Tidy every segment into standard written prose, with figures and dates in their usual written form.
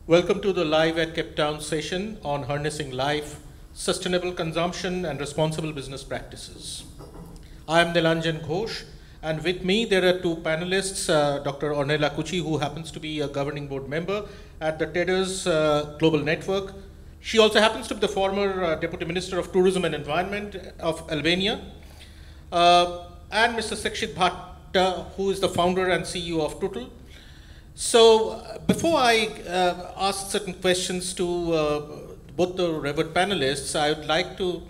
Welcome to the Live at Cape Town session on harnessing life, sustainable consumption, and responsible business practices. I am Nilanjan Ghosh, and with me there are two panelists, Dr. Ornela Cuci, who happens to be a governing board member at the TEDers Global Network. She also happens to be the former Deputy Minister of Tourism and Environment of Albania, and Mr. Sixit Bhatta, who is the founder and CEO of Tootle. So before I ask certain questions to both the revered panelists, I would like to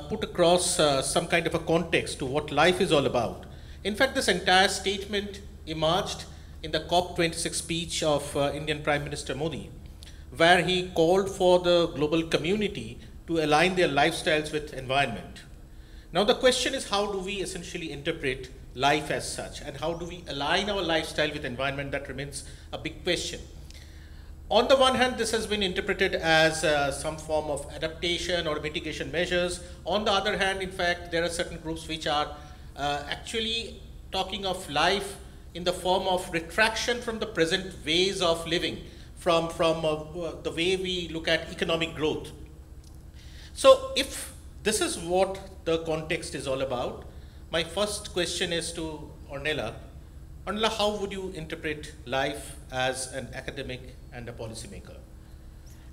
put across some kind of a context to what life is all about. In fact, this entire statement emerged in the COP26 speech of Indian Prime Minister Modi, where he called for the global community to align their lifestyles with environment. Now the question is, how do we essentially interpret life as such, and how do we align our lifestyle with environment? That remains a big question. On the one hand, this has been interpreted as some form of adaptation or mitigation measures. On the other hand, in fact, there are certain groups which are actually talking of life in the form of retraction from the present ways of living, from the way we look at economic growth. So if this is what the context is all about, my first question is to Ornela. Ornela, how would you interpret life as an academic and a policymaker?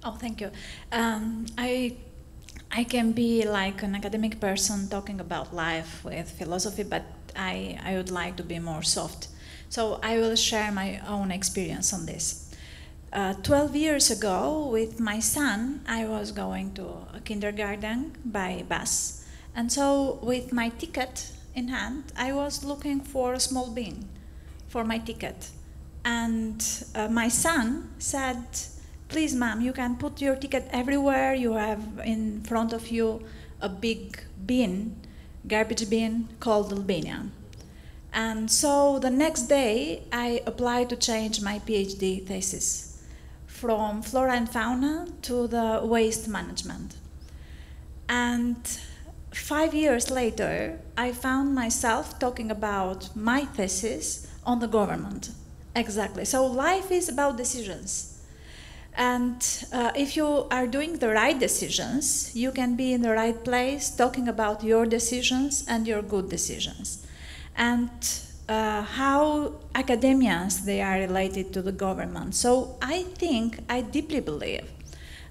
Oh, thank you. I can be like an academic person talking about life with philosophy, but I would like to be more soft. So I will share my own experience on this. 12 years ago, with my son, I was going to a kindergarten by bus. And so with my ticket in hand, I was looking for a small bin for my ticket. And my son said, please, ma'am, you can put your ticket everywhere. You have in front of you a big bin, garbage bin called Albania. And so the next day, I applied to change my PhD thesis from flora and fauna to the waste management. And 5 years later, I found myself talking about my thesis on the government. Exactly. So life is about decisions. And if you are doing the right decisions, you can be in the right place talking about your decisions and your good decisions. And how academians, they are related to the government. So I deeply believe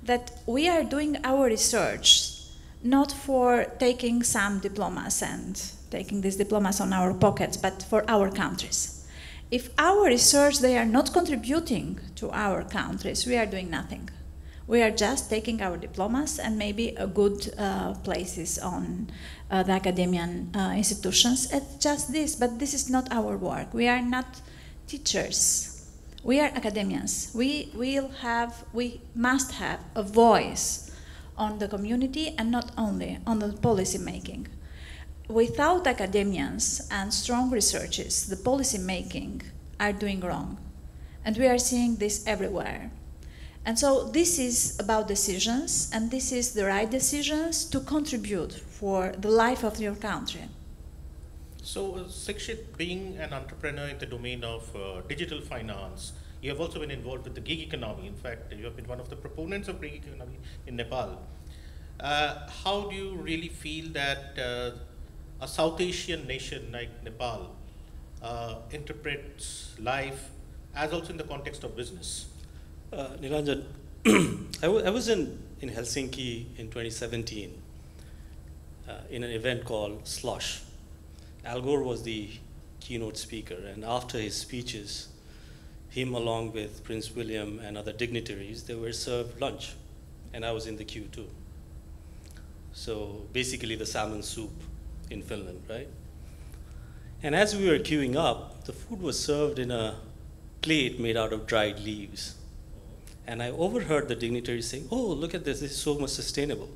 that we are doing our research not for taking some diplomas and taking these diplomas on our pockets, but for our countries. If our research, they are not contributing to our countries, we are doing nothing. We are just taking our diplomas and maybe a good places on the academian institutions. It's just this, but this is not our work. We are not teachers. We are academians. We must have a voice on the community and not only on the policy making. Without academians and strong researchers, the policy making are doing wrong. And we are seeing this everywhere. And so this is about decisions, and this is the right decisions to contribute for the life of your country. So Sixit, being an entrepreneur in the domain of digital finance, you have also been involved with the gig economy. In fact, you have been one of the proponents of gig economy in Nepal. How do you really feel that a South Asian nation like Nepal interprets life as also in the context of business? Nilanjan, I was in Helsinki in 2017 in an event called Slush. Al Gore was the keynote speaker, and after his speeches, him along with Prince William and other dignitaries, they were served lunch, and I was in the queue too. So basically the salmon soup in Finland, right? And as we were queuing up, the food was served in a plate made out of dried leaves. And I overheard the dignitaries saying, oh, look at this is so much sustainable.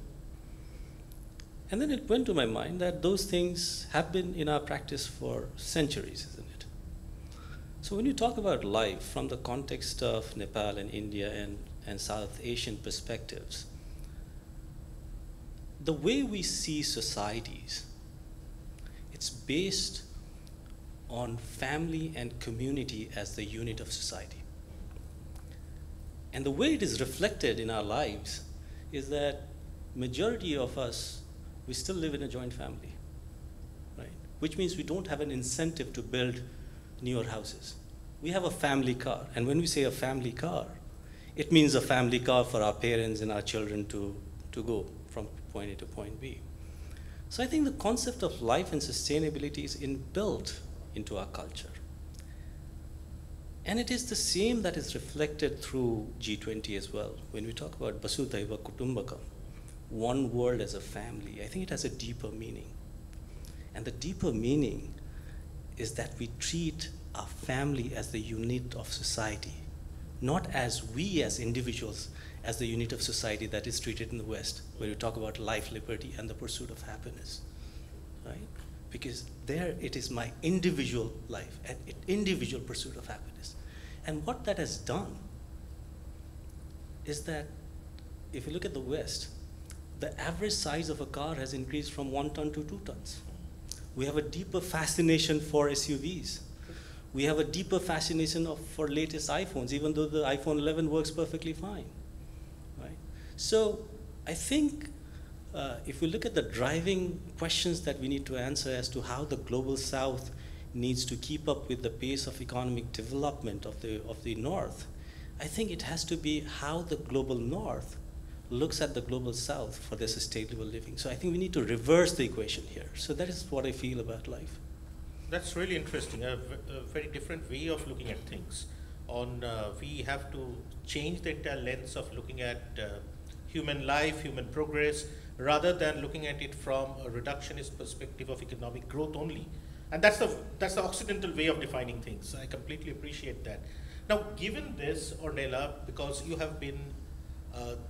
And then it went to my mind that those things have been in our practice for centuries, isn't it? So when you talk about life from the context of Nepal and India and South Asian perspectives, the way we see societies, it's based on family and community as the unit of society. And the way it is reflected in our lives is that majority of us, we still live in a joint family, right? Which means we don't have an incentive to build newer houses. We have a family car, and when we say a family car, it means a family car for our parents and our children to go from point A to point B. So I think the concept of life and sustainability is inbuilt into our culture. And it is the same that is reflected through G20 as well. When we talk about Vasudhaiva Kutumbakam, one world as a family, I think it has a deeper meaning. And the deeper meaning is that we treat our family as the unit of society, not as we as individuals, as the unit of society that is treated in the West, where you talk about life, liberty, and the pursuit of happiness, right? Because there it is my individual life, and individual pursuit of happiness. And what that has done is that if you look at the West, the average size of a car has increased from 1 ton to 2 tons. We have a deeper fascination for SUVs. We have a deeper fascination for latest iPhones, even though the iPhone 11 works perfectly fine, right? So I think if we look at the driving questions that we need to answer as to how the global South needs to keep up with the pace of economic development of the North, I think it has to be how the global North looks at the global South for their sustainable living. So I think we need to reverse the equation here. So that is what I feel about life. That's really interesting, a very different way of looking at things. We have to change the entire lens of looking at human life, human progress, rather than looking at it from a reductionist perspective of economic growth only. And that's the Occidental way of defining things. I completely appreciate that. Now, given this, Ornela, because you have been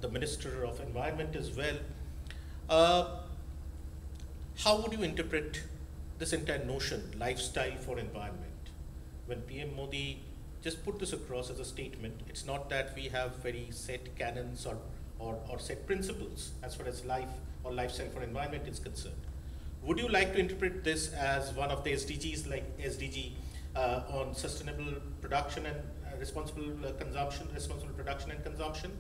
the Minister of Environment as well, how would you interpret this entire notion, lifestyle for environment? When PM Modi just put this across as a statement, it's not that we have very set canons or set principles as far as life or lifestyle for environment is concerned. Would you like to interpret this as one of the SDGs, like SDG on sustainable production and responsible consumption, responsible production and consumption?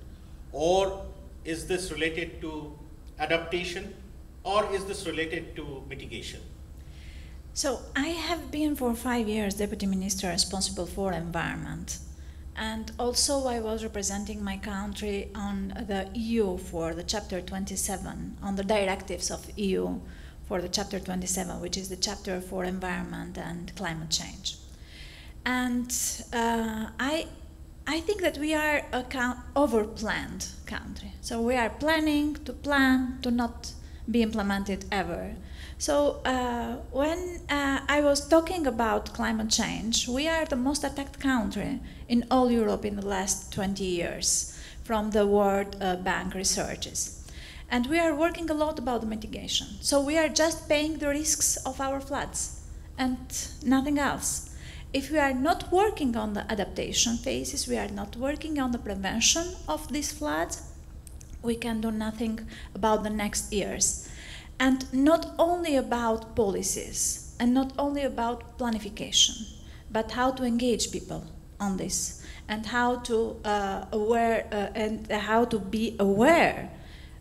Or is this related to adaptation? Or is this related to mitigation? So I have been for 5 years Deputy Minister responsible for environment. And also I was representing my country on the EU for the Chapter 27, on the directives of EU for the Chapter 27, which is the chapter for environment and climate change. And I think that we are a over-planned country. So we are planning to plan to not be implemented ever. So when I was talking about climate change, we are the most attacked country in all Europe in the last 20 years from the World Bank researches. And we are working a lot about the mitigation. So we are just paying the risks of our floods and nothing else. If we are not working on the adaptation phases, we are not working on the prevention of these floods, we can do nothing about the next years. And not only about policies and not only about planification, but how to engage people on this and how to how to be aware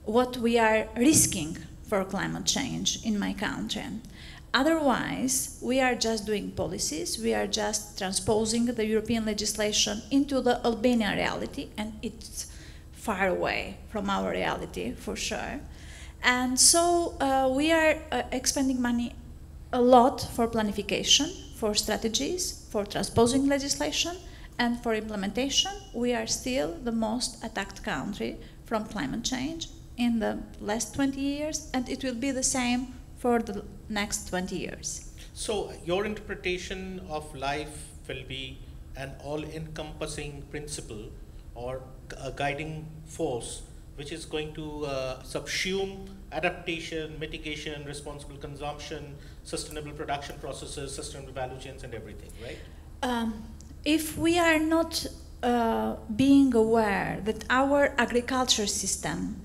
what we are risking for climate change in my country. Otherwise, we are just doing policies, we are just transposing the European legislation into the Albanian reality, and it's far away from our reality, for sure. And so we are expending money a lot for planification, for strategies, for transposing legislation, and for implementation. We are still the most attacked country from climate change in the last 20 years, and it will be the same for the next 20 years. So your interpretation of life will be an all-encompassing principle or a guiding force which is going to subsume adaptation, mitigation, responsible consumption, sustainable production processes, sustainable value chains, and everything, right? If we are not being aware that our agriculture system,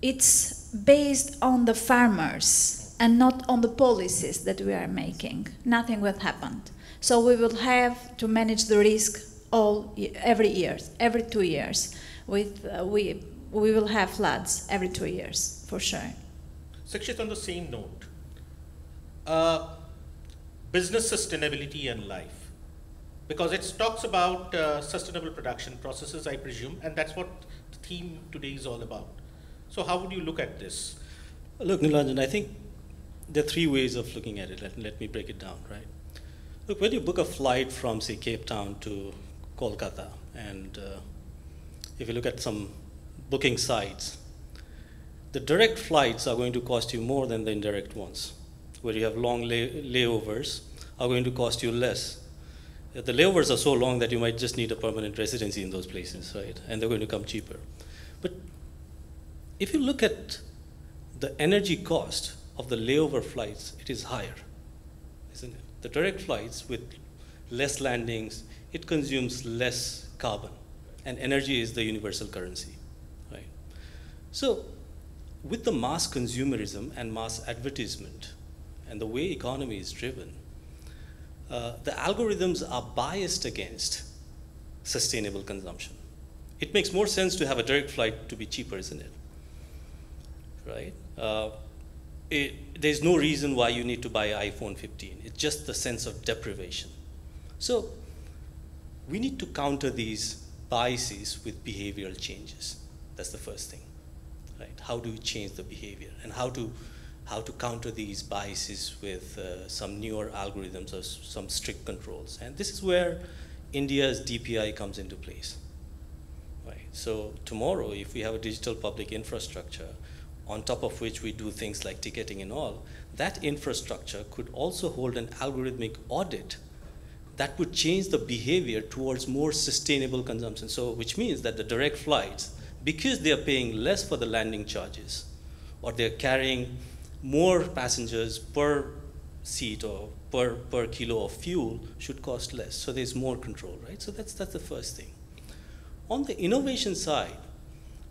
it's based on the farmers and not on the policies that we are making, nothing will happen. So we will have to manage the risk every 2 years. We will have floods every 2 years, for sure. Sixit, on the same note, business sustainability and life, because it talks about sustainable production processes, I presume, and that's what the theme today is all about. So how would you look at this? Look, Nilanjan, I think there are three ways of looking at it. Let me break it down, right? Look, when you book a flight from, say, Cape Town to Kolkata, and if you look at some booking sites, the direct flights are going to cost you more than the indirect ones, where you have long layovers are going to cost you less. The layovers are so long that you might just need a permanent residency in those places, right? And they're going to come cheaper. But if you look at the energy cost of the layover flights, it is higher, isn't it? The direct flights with less landings, it consumes less carbon, and energy is the universal currency, right? So with the mass consumerism and mass advertisement and the way economy is driven, the algorithms are biased against sustainable consumption. It makes more sense to have a direct flight to be cheaper, isn't it? Right? There's no reason why you need to buy an iPhone 15. It's just the sense of deprivation. So we need to counter these biases with behavioral changes. That's the first thing, right? How do we change the behavior, and how to counter these biases with some newer algorithms or some strict controls. And this is where India's DPI comes into place, right? So tomorrow, if we have a digital public infrastructure, on top of which we do things like ticketing and all, that infrastructure could also hold an algorithmic audit that would change the behavior towards more sustainable consumption. So, which means that the direct flights, because they are paying less for the landing charges, or they're carrying more passengers per seat or per kilo of fuel, should cost less. So there's more control, right? So that's the first thing. On the innovation side,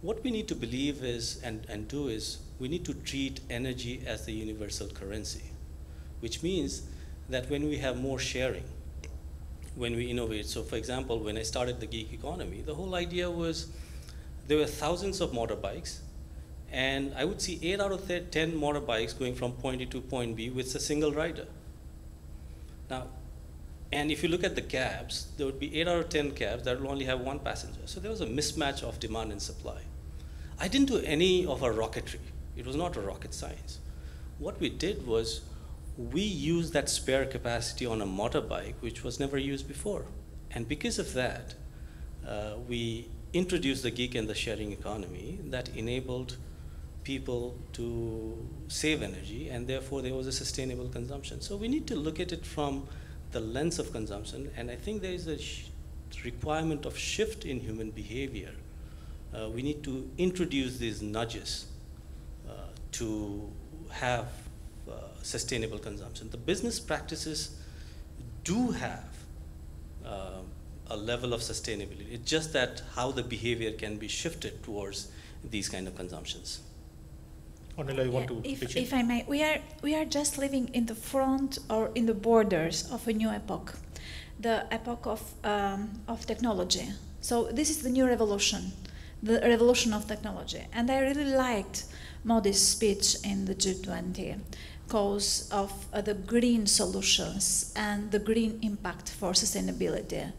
what we need to believe is, and do is, we need to treat energy as the universal currency, which means that when we have more sharing, when we innovate, so for example, when I started the gig economy, the whole idea was there were thousands of motorbikes, and I would see 8 out of 10 motorbikes going from point A to point B with a single rider. Now, and if you look at the cabs, there would be 8 out of 10 cabs that will only have one passenger. So there was a mismatch of demand and supply. I didn't do any of our rocketry. It was not a rocket science. What we did was we used that spare capacity on a motorbike, which was never used before. And because of that, we introduced the gig and the sharing economy that enabled people to save energy, and therefore there was a sustainable consumption. So we need to look at it from the lens of consumption, and I think there is a requirement of shift in human behavior. We need to introduce these nudges to have sustainable consumption. The business practices do have a level of sustainability. It's just that how the behavior can be shifted towards these kind of consumptions. Ornela, you want to pitch in? If I may, we are just living in the front or in the borders of a new epoch, the epoch of technology. So this is the new revolution, the revolution of technology. And I really liked Modi's speech in the G20 because of the green solutions and the green impact for sustainability.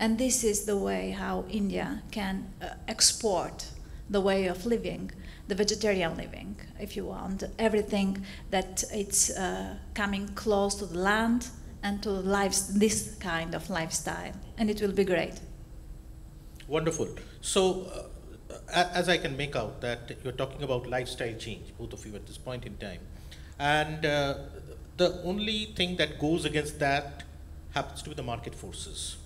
And this is the way how India can export the way of living, the vegetarian living, if you want, everything that it's coming close to the land and to this kind of lifestyle, and it will be great. Wonderful. So, as I can make out that you're talking about lifestyle change, both of you at this point in time, and the only thing that goes against that happens to be the market forces,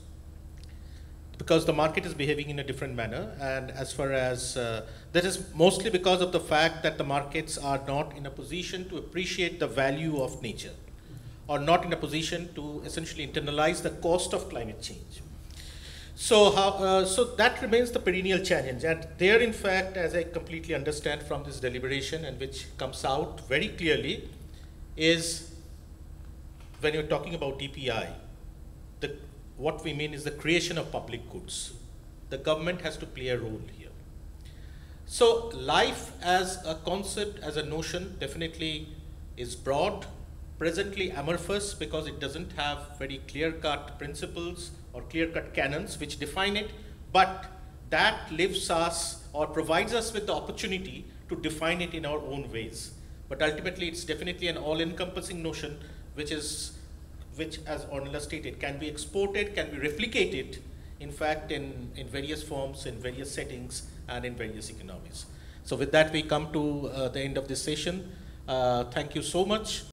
because the market is behaving in a different manner, and as far as that is mostly because of the fact that the markets are not in a position to appreciate the value of nature, or not in a position to essentially internalize the cost of climate change. So, so that remains the perennial challenge, and there, in fact, as I completely understand from this deliberation, and which comes out very clearly, is when you're talking about DPI, what we mean is the creation of public goods. The government has to play a role here. So life as a concept, as a notion, definitely is broad, presently amorphous because it doesn't have very clear-cut principles or clear-cut canons which define it, but that leaves us or provides us with the opportunity to define it in our own ways. But ultimately, it's definitely an all-encompassing notion which, as Ornela stated, can be exported, can be replicated, in fact, in various forms, in various settings, and in various economies. So with that, we come to the end of this session. Thank you so much